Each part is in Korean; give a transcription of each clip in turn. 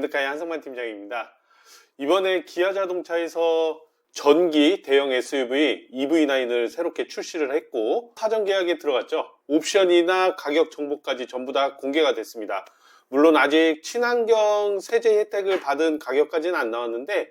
레드카의 한성만 팀장입니다. 이번에 기아자동차에서 전기 대형 SUV EV9을 새롭게 출시를 했고 사전 계약에 들어갔죠. 옵션이나 가격 정보까지 전부 다 공개가 됐습니다. 물론 아직 친환경 세제 혜택을 받은 가격까지는 안 나왔는데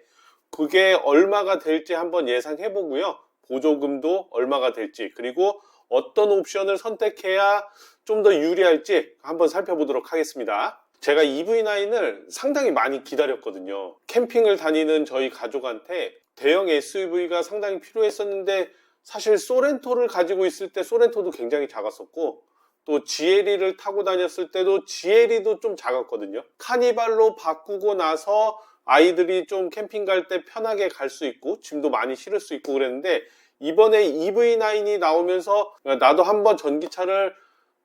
그게 얼마가 될지 한번 예상해 보고요. 보조금도 얼마가 될지, 그리고 어떤 옵션을 선택해야 좀 더 유리할지 한번 살펴보도록 하겠습니다. 제가 EV9을 상당히 많이 기다렸거든요. 캠핑을 다니는 저희 가족한테 대형 SUV가 상당히 필요했었는데, 사실 소렌토를 가지고 있을 때 소렌토도 굉장히 작았었고, 또 GLE를 타고 다녔을 때도 GLE도 좀 작았거든요. 카니발로 바꾸고 나서 아이들이 좀 캠핑 갈 때 편하게 갈 수 있고 짐도 많이 실을 수 있고 그랬는데, 이번에 EV9이 나오면서 나도 한번 전기차를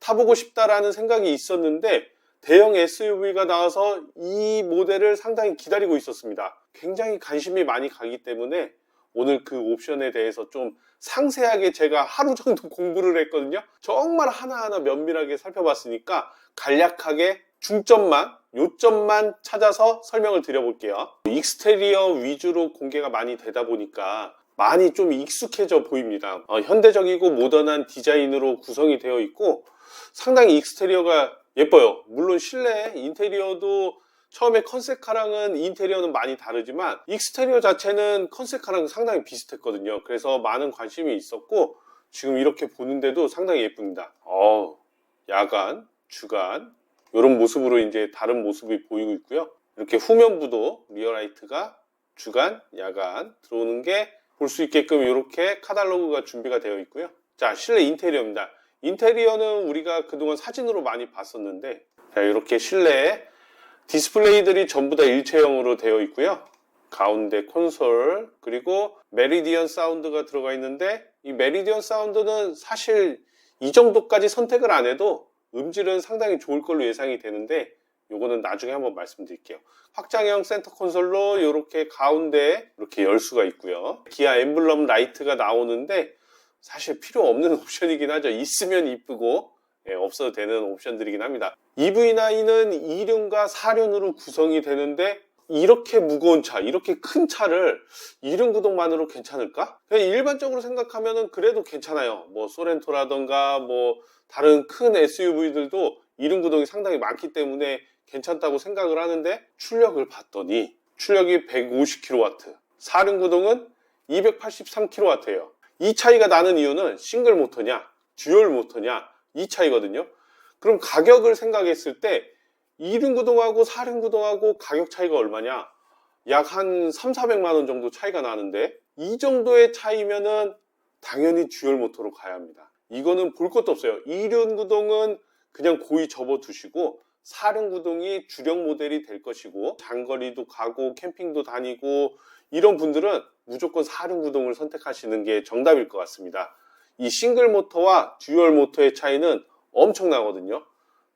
타보고 싶다라는 생각이 있었는데, 대형 SUV가 나와서 이 모델을 상당히 기다리고 있었습니다. 굉장히 관심이 많이 가기 때문에 오늘 그 옵션에 대해서 좀 상세하게 제가 하루 정도 공부를 했거든요. 정말 하나하나 면밀하게 살펴봤으니까 간략하게 중점만, 요점만 찾아서 설명을 드려볼게요. 익스테리어 위주로 공개가 많이 되다 보니까 많이 좀 익숙해져 보입니다. 현대적이고 모던한 디자인으로 구성이 되어 있고 상당히 익스테리어가 예뻐요. 물론 실내 인테리어도 처음에 컨셉카랑은 인테리어는 많이 다르지만 익스테리어 자체는 컨셉카랑 상당히 비슷했거든요. 그래서 많은 관심이 있었고 지금 이렇게 보는데도 상당히 예쁩니다. 야간, 주간 이런 모습으로 이제 다른 모습이 보이고 있고요. 이렇게 후면부도 리어라이트가 주간, 야간 들어오는 게 볼 수 있게끔 이렇게 카탈로그가 준비가 되어 있고요. 자, 실내 인테리어입니다. 인테리어는 우리가 그동안 사진으로 많이 봤었는데, 자, 이렇게 실내에 디스플레이들이 전부 다 일체형으로 되어 있고요. 가운데 콘솔, 그리고 메리디언 사운드가 들어가 있는데, 이 메리디언 사운드는 사실 이 정도까지 선택을 안 해도 음질은 상당히 좋을 걸로 예상이 되는데, 요거는 나중에 한번 말씀드릴게요. 확장형 센터 콘솔로 이렇게 가운데에 이렇게 열 수가 있고요. 기아 엠블럼 라이트가 나오는데 사실 필요 없는 옵션이긴 하죠. 있으면 이쁘고 없어도 되는 옵션들이긴 합니다. EV9은 2륜과 4륜으로 구성이 되는데, 이렇게 무거운 차, 이렇게 큰 차를 2륜 구동만으로 괜찮을까? 그냥 일반적으로 생각하면은 그래도 괜찮아요. 뭐 소렌토라던가 뭐 다른 큰 SUV들도 2륜 구동이 상당히 많기 때문에 괜찮다고 생각을 하는데, 출력을 봤더니 출력이 150kW, 4륜 구동은 283kW예요. 이 차이가 나는 이유는 싱글 모터냐 듀얼 모터냐 이 차이거든요. 그럼 가격을 생각했을 때 2륜 구동하고 4륜 구동하고 가격 차이가 얼마냐? 약 한 300~400만 원 정도 차이가 나는데, 이 정도의 차이면은 당연히 듀얼 모터로 가야 합니다. 이거는 볼 것도 없어요. 2륜 구동은 그냥 고이 접어두시고 4륜 구동이 주력 모델이 될 것이고, 장거리도 가고 캠핑도 다니고 이런 분들은 무조건 4륜 구동을 선택하시는 게 정답일 것 같습니다. 이 싱글 모터와 듀얼 모터의 차이는 엄청나거든요.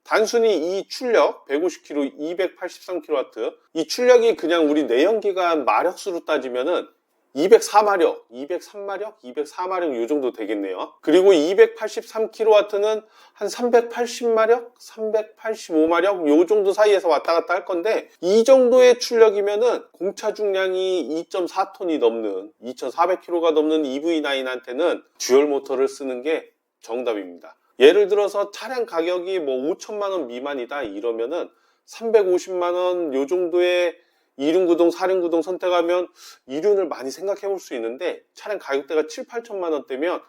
단순히 이 출력 150kW, 283kW, 이 출력이 그냥 우리 내연기관 마력수로 따지면은 204마력, 203마력, 204마력 요 정도 되겠네요. 그리고 283kW는 한 380마력, 385마력 요 정도 사이에서 왔다 갔다 할 건데, 이 정도의 출력이면은 공차 중량이 2.4톤이 넘는 2400kg가 넘는 EV9한테는 듀얼 모터를 쓰는 게 정답입니다. 예를 들어서 차량 가격이 뭐 5천만 원 미만이다 이러면은 350만 원 요 정도의 2륜 구동, 4륜 구동 선택하면 2륜을 많이 생각해 볼 수 있는데, 차량 가격대가 7~8천만 원대면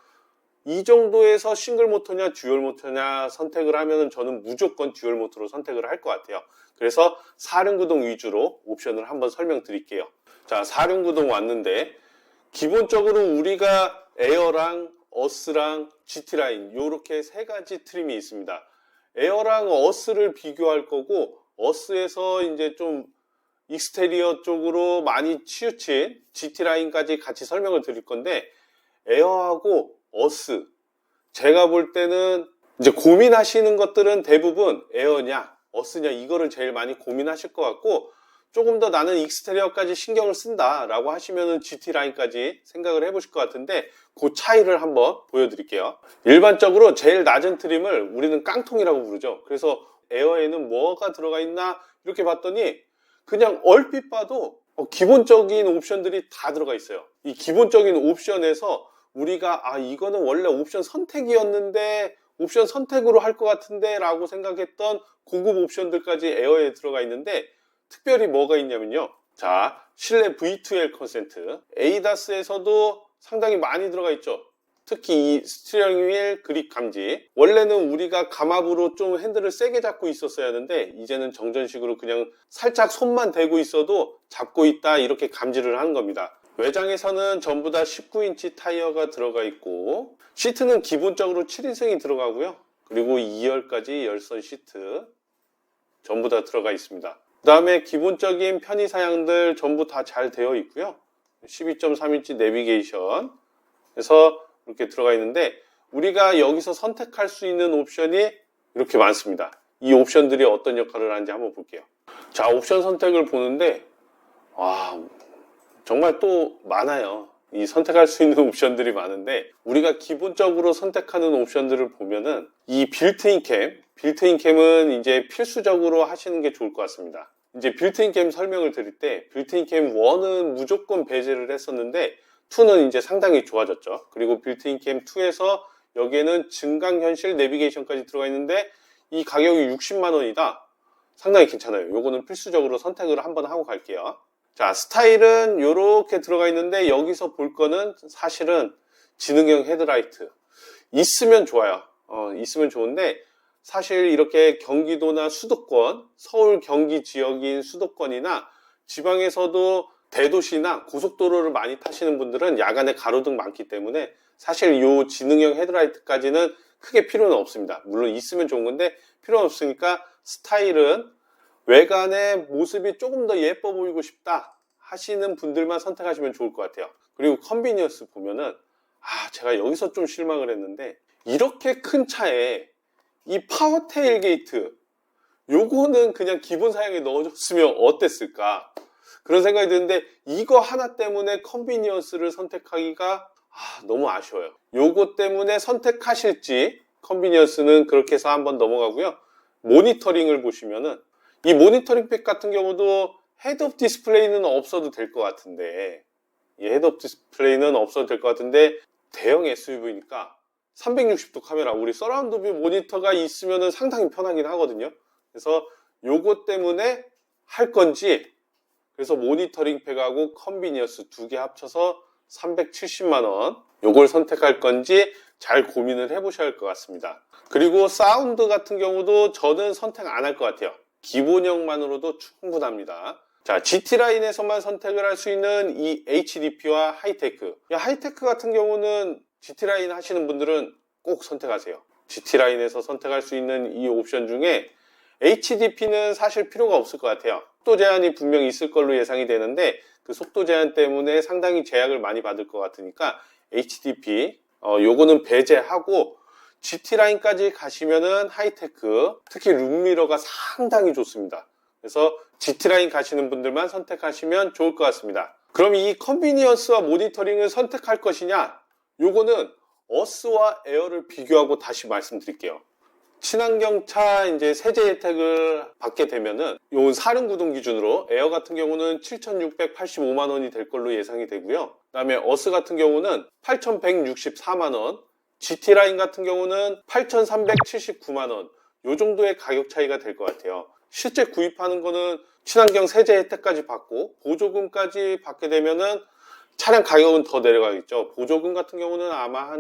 이 정도에서 싱글 모터냐 듀얼 모터냐 선택을 하면은 저는 무조건 듀얼 모터로 선택을 할 것 같아요. 그래서 4륜 구동 위주로 옵션을 한번 설명드릴게요. 자, 4륜 구동 왔는데, 기본적으로 우리가 에어랑 어스랑 GT라인 요렇게 세 가지 트림이 있습니다. 에어랑 어스를 비교할 거고, 어스에서 이제 좀 익스테리어 쪽으로 많이 치우친 GT라인까지 같이 설명을 드릴 건데, 에어하고 어스, 제가 볼 때는 이제 고민하시는 것들은 대부분 에어냐 어스냐 이거를 제일 많이 고민하실 것 같고, 조금 더 나는 익스테리어까지 신경을 쓴다 라고 하시면은 GT라인까지 생각을 해보실 것 같은데, 그 차이를 한번 보여드릴게요. 일반적으로 제일 낮은 트림을 우리는 깡통이라고 부르죠. 그래서 에어에는 뭐가 들어가 있나 이렇게 봤더니 그냥 얼핏 봐도 기본적인 옵션들이 다 들어가 있어요. 이 기본적인 옵션에서 우리가 이거는 원래 옵션 선택이었는데 옵션 선택으로 할 것 같은데 라고 생각했던 고급 옵션들까지 에어에 들어가 있는데, 특별히 뭐가 있냐면요, 자, 실내 V2L 컨센트, ADAS에서도 상당히 많이 들어가 있죠. 특히 이 스티어링 휠 그립 감지, 원래는 우리가 감압으로 좀 핸들을 세게 잡고 있었어야 하는데 이제는 정전식으로 그냥 살짝 손만 대고 있어도 잡고 있다 이렇게 감지를 하는 겁니다. 외장에서는 전부 다 19인치 타이어가 들어가 있고, 시트는 기본적으로 7인승이 들어가고요, 그리고 2열까지 열선 시트 전부 다 들어가 있습니다. 그 다음에 기본적인 편의사양들 전부 다 잘 되어 있고요, 12.3인치 내비게이션 그래서 이렇게 들어가 있는데, 우리가 여기서 선택할 수 있는 옵션이 이렇게 많습니다. 이 옵션들이 어떤 역할을 하는지 한번 볼게요. 자, 옵션 선택을 보는데 정말 또 많아요. 이 선택할 수 있는 옵션들이 많은데, 우리가 기본적으로 선택하는 옵션들을 보면은 이 빌트인 캠은 이제 필수적으로 하시는 게 좋을 것 같습니다. 이제 빌트인 캠 설명을 드릴 때, 빌트인 캠 1은 무조건 배제를 했었는데 2는 이제 상당히 좋아졌죠. 그리고 빌트인 캠 2에서 여기에는 증강현실 내비게이션까지 들어가 있는데 이 가격이 60만 원이다. 상당히 괜찮아요. 요거는 필수적으로 선택을 한번 하고 갈게요. 자, 스타일은 요렇게 들어가 있는데, 여기서 볼 거는 사실은 지능형 헤드라이트 있으면 좋아요. 있으면 좋은데, 사실 이렇게 경기도나 수도권, 서울 경기 지역인 수도권이나 지방에서도 대도시나 고속도로를 많이 타시는 분들은 야간에 가로등 많기 때문에 사실 요 지능형 헤드라이트까지는 크게 필요는 없습니다. 물론 있으면 좋은 건데 필요는 없으니까, 스타일은 외관의 모습이 조금 더 예뻐 보이고 싶다 하시는 분들만 선택하시면 좋을 것 같아요. 그리고 컨비니언스 보면은 제가 여기서 좀 실망을 했는데, 이렇게 큰 차에 이 파워 테일게이트 요거는 그냥 기본 사양에 넣어줬으면 어땠을까 그런 생각이 드는데, 이거 하나 때문에 컨비니언스를 선택하기가 너무 아쉬워요. 요거 때문에 선택하실지 컨비니언스는 그렇게 해서 한번 넘어가고요. 모니터링을 보시면은 이 모니터링 팩 같은 경우도 헤드업 디스플레이는 없어도 될 것 같은데, 대형 SUV니까 360도 카메라, 우리 서라운드 뷰 모니터가 있으면 상당히 편하긴 하거든요. 그래서 요거 때문에 할 건지, 그래서 모니터링 팩하고 컨비니언스 두 개 합쳐서 370만 원 요걸 선택할 건지 잘 고민을 해보셔야 할 것 같습니다. 그리고 사운드 같은 경우도 저는 선택 안 할 것 같아요. 기본형만으로도 충분합니다. 자, GT라인에서만 선택을 할 수 있는 이 HDP와 하이테크. 하이테크 같은 경우는 GT라인 하시는 분들은 꼭 선택하세요. GT라인에서 선택할 수 있는 이 옵션 중에 HDP는 사실 필요가 없을 것 같아요. 속도 제한이 분명히 있을 걸로 예상이 되는데, 그 속도 제한 때문에 상당히 제약을 많이 받을 것 같으니까 HDP 요거는 배제하고, GT라인까지 가시면은 하이테크, 특히 룸미러가 상당히 좋습니다. 그래서 GT라인 가시는 분들만 선택하시면 좋을 것 같습니다. 그럼 이 컨비니언스와 모니터링을 선택할 것이냐, 요거는 어스와 에어를 비교하고 다시 말씀드릴게요. 친환경차 이제 세제 혜택을 받게 되면은 요 사륜구동 기준으로 에어 같은 경우는 7,685만 원이 될 걸로 예상이 되고요. 그다음에 어스 같은 경우는 8,164만 원, GT라인 같은 경우는 8,379만 원, 요 정도의 가격 차이가 될 것 같아요. 실제 구입하는 거는 친환경 세제 혜택까지 받고 보조금까지 받게 되면은 차량 가격은 더 내려가겠죠. 보조금 같은 경우는 아마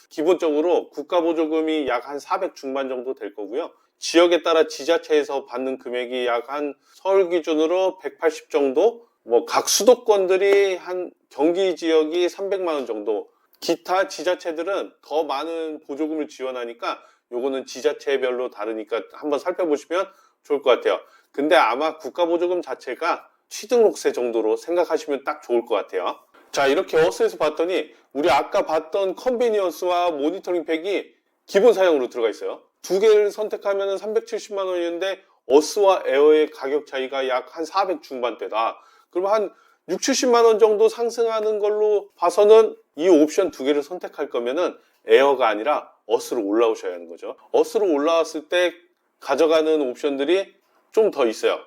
기본적으로 국가 보조금이 약 한 400 중반 정도 될 거고요. 지역에 따라 지자체에서 받는 금액이 약 한 서울 기준으로 180 정도, 각 수도권들이 한 경기 지역이 300만 원 정도, 기타 지자체들은 더 많은 보조금을 지원하니까 요거는 지자체별로 다르니까 한번 살펴보시면 좋을 것 같아요. 근데 아마 국가 보조금 자체가 취등록세 정도로 생각하시면 딱 좋을 것 같아요. 자, 이렇게 어스에서 봤더니 우리 아까 봤던 컨비니언스와 모니터링 팩이 기본 사양으로 들어가 있어요. 두 개를 선택하면 370만 원이었는데 어스와 에어의 가격 차이가 약 한 400 중반대다. 그러면 한 6, 70만 원 정도 상승하는 걸로 봐서는 이 옵션 두 개를 선택할 거면은 에어가 아니라 어스로 올라오셔야 하는 거죠. 어스로 올라왔을 때 가져가는 옵션들이 좀 더 있어요.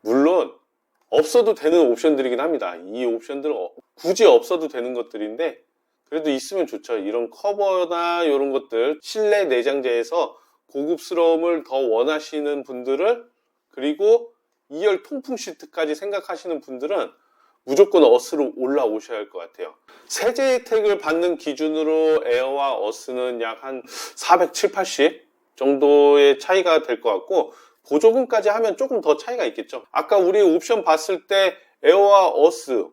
물론 없어도 되는 옵션들이긴 합니다. 이 옵션들 굳이 없어도 되는 것들인데 그래도 있으면 좋죠. 이런 커버나 이런 것들 실내 내장재에서 고급스러움을 더 원하시는 분들을, 그리고 2열 통풍 시트까지 생각하시는 분들은 무조건 어스로 올라오셔야 할 것 같아요. 세제 혜택을 받는 기준으로 에어와 어스는 약 한 470, 80 정도의 차이가 될 것 같고, 보조금까지 하면 조금 더 차이가 있겠죠. 아까 우리 옵션 봤을 때 에어와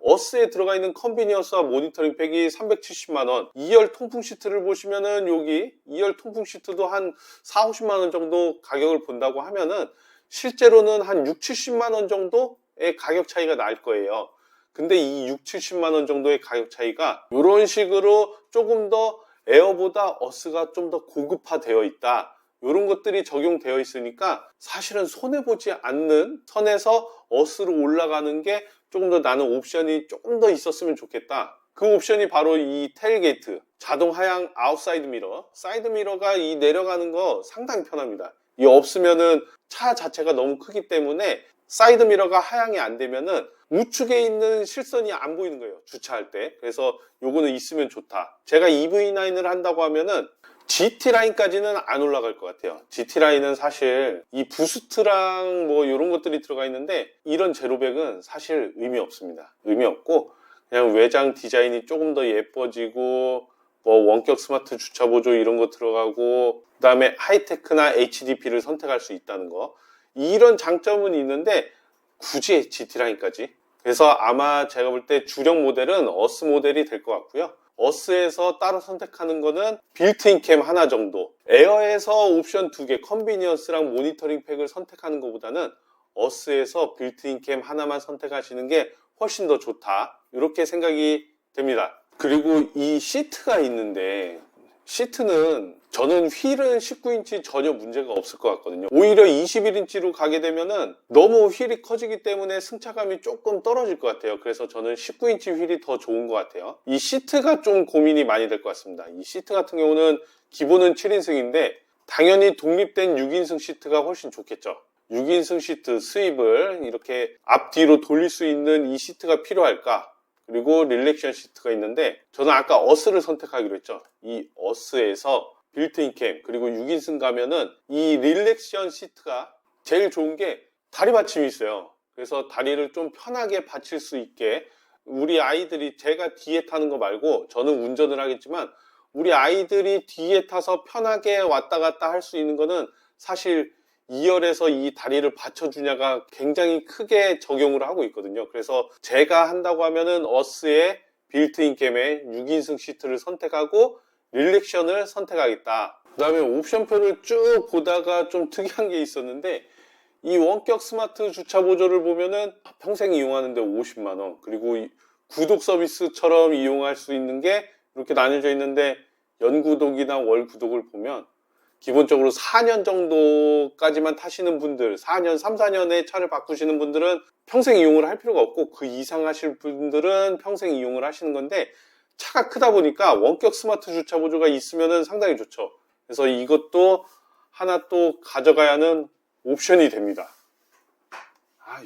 어스에 들어가 있는 컨비니언스와 모니터링 팩이 370만원, 2열 통풍 시트를 보시면은 여기 2열 통풍 시트도 한 4, 50만원 정도 가격을 본다고 하면은 실제로는 한 6, 70만원 정도의 가격 차이가 날 거예요. 근데 이 6, 70만원 정도의 가격 차이가 이런 식으로 조금 더 에어보다 어스가 좀 더 고급화되어 있다, 이런 것들이 적용되어 있으니까 사실은 손해보지 않는 선에서 어스로 올라가는 게 조금 더 나는 옵션이 조금 더 있었으면 좋겠다. 그 옵션이 바로 이 테일게이트, 자동 하향 아웃사이드 미러, 사이드 미러가 이 내려가는 거 상당히 편합니다. 이 없으면은 차 자체가 너무 크기 때문에 사이드 미러가 하향이 안 되면은 우측에 있는 실선이 안 보이는 거예요, 주차할 때. 그래서 요거는 있으면 좋다. 제가 EV9을 한다고 하면은 GT라인까지는 안 올라갈 것 같아요. GT라인은 사실 이 부스트랑 뭐 이런 것들이 들어가 있는데 이런 제로백은 사실 의미 없습니다. 의미 없고 그냥 외장 디자인이 조금 더 예뻐지고 뭐 원격 스마트 주차 보조 이런 거 들어가고, 그 다음에 하이테크나 HDP를 선택할 수 있다는 거, 이런 장점은 있는데 굳이 GT라인까지. 그래서 아마 제가 볼 때 주력 모델은 어스 모델이 될 것 같고요. 어스에서 따로 선택하는 거는 빌트인 캠 하나 정도, 에어에서 옵션 2개 컨비니언스랑 모니터링 팩을 선택하는 것보다는 어스에서 빌트인 캠 하나만 선택하시는 게 훨씬 더 좋다, 이렇게 생각이 됩니다. 그리고 이 시트가 있는데, 시트는 저는 휠은 19인치 전혀 문제가 없을 것 같거든요. 오히려 21인치로 가게 되면은 너무 휠이 커지기 때문에 승차감이 조금 떨어질 것 같아요. 그래서 저는 19인치 휠이 더 좋은 것 같아요. 이 시트가 좀 고민이 많이 될 것 같습니다. 이 시트 같은 경우는 기본은 7인승인데 당연히 독립된 6인승 시트가 훨씬 좋겠죠. 6인승 시트 스윕을 이렇게 앞뒤로 돌릴 수 있는 이 시트가 필요할까? 그리고 릴렉션 시트가 있는데 저는 아까 어스를 선택하기로 했죠. 이 어스에서 빌트인 캠 그리고 6인승 가면은 이 릴렉션 시트가 제일 좋은 게 다리 받침이 있어요. 그래서 다리를 좀 편하게 받칠 수 있게, 우리 아이들이, 제가 뒤에 타는 거 말고 저는 운전을 하겠지만 우리 아이들이 뒤에 타서 편하게 왔다 갔다 할 수 있는 거는 사실 2열에서 이 다리를 받쳐주냐가 굉장히 크게 적용을 하고 있거든요. 그래서 제가 한다고 하면은 어스의 빌트인 캠에 6인승 시트를 선택하고 릴렉션을 선택하겠다. 그 다음에 옵션표를 쭉 보다가 좀 특이한 게 있었는데, 이 원격 스마트 주차 보조를 보면은 평생 이용하는데 50만원, 그리고 구독 서비스처럼 이용할 수 있는 게 이렇게 나뉘어져 있는데, 연구독이나 월구독을 보면 기본적으로 4년 정도까지만 타시는 분들, 4년, 3, 4년에 차를 바꾸시는 분들은 평생 이용을 할 필요가 없고, 그 이상 하실 분들은 평생 이용을 하시는 건데, 차가 크다 보니까 원격 스마트 주차 보조가 있으면 상당히 좋죠. 그래서 이것도 하나 또 가져가야 하는 옵션이 됩니다.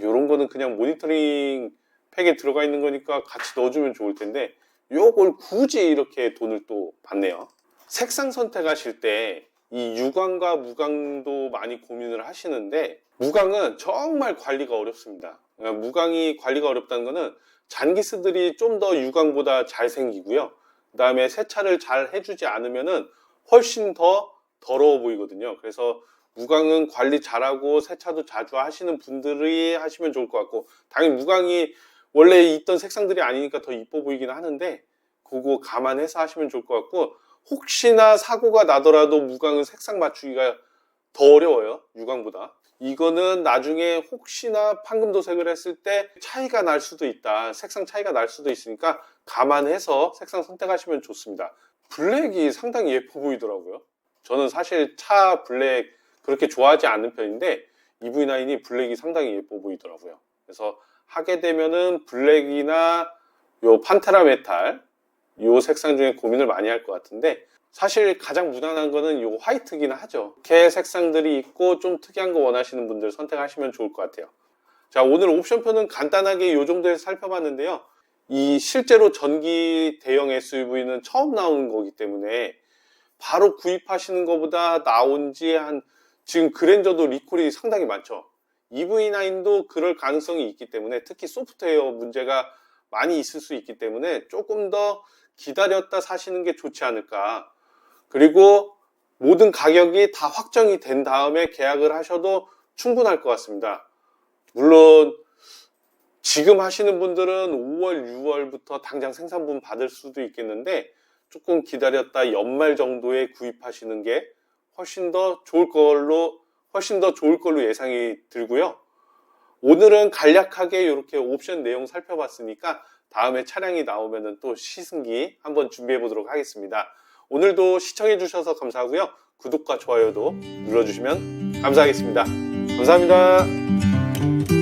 요런 거는 그냥 모니터링 팩에 들어가 있는 거니까 같이 넣어주면 좋을 텐데 요걸 굳이 이렇게 돈을 또 받네요. 색상 선택하실 때 이 유광과 무광도 많이 고민을 하시는데, 무광은 정말 관리가 어렵습니다. 무광이 관리가 어렵다는 거는 잔기스들이 좀 더 유광보다 잘 생기고요. 그 다음에 세차를 잘 해주지 않으면은 훨씬 더 더러워 보이거든요. 그래서 무광은 관리 잘하고 세차도 자주 하시는 분들이 하시면 좋을 것 같고, 당연히 무광이 원래 있던 색상들이 아니니까 더 이뻐 보이긴 하는데 그거 감안해서 하시면 좋을 것 같고, 혹시나 사고가 나더라도 무광은 색상 맞추기가 더 어려워요, 유광보다. 이거는 나중에 혹시나 판금도색을 했을 때 차이가 날 수도 있다, 색상 차이가 날 수도 있으니까 감안해서 색상 선택하시면 좋습니다. 블랙이 상당히 예뻐 보이더라고요. 저는 사실 차 블랙 그렇게 좋아하지 않는 편인데 EV9이 블랙이 상당히 예뻐 보이더라고요. 그래서 하게 되면은 블랙이나 요 판테라 메탈, 요 색상 중에 고민을 많이 할 것 같은데, 사실 가장 무난한 거는 요 화이트긴 하죠. 이렇게 색상들이 있고 좀 특이한 거 원하시는 분들 선택하시면 좋을 것 같아요. 자, 오늘 옵션표는 간단하게 이 정도에서 살펴봤는데요. 이 실제로 전기 대형 SUV는 처음 나오는 거기 때문에 바로 구입하시는 것보다 나온 지 지금 그랜저도 리콜이 상당히 많죠. EV9도 그럴 가능성이 있기 때문에, 특히 소프트웨어 문제가 많이 있을 수 있기 때문에 조금 더 기다렸다 사시는 게 좋지 않을까. 그리고 모든 가격이 다 확정이 된 다음에 계약을 하셔도 충분할 것 같습니다. 물론 지금 하시는 분들은 5월, 6월부터 당장 생산분 받을 수도 있겠는데, 조금 기다렸다 연말 정도에 구입하시는 게 훨씬 더 좋을 걸로 예상이 들고요. 오늘은 간략하게 이렇게 옵션 내용 살펴봤으니까 다음에 차량이 나오면 또 시승기 한번 준비해 보도록 하겠습니다. 오늘도 시청해 주셔서 감사하고요. 구독과 좋아요도 눌러주시면 감사하겠습니다. 감사합니다.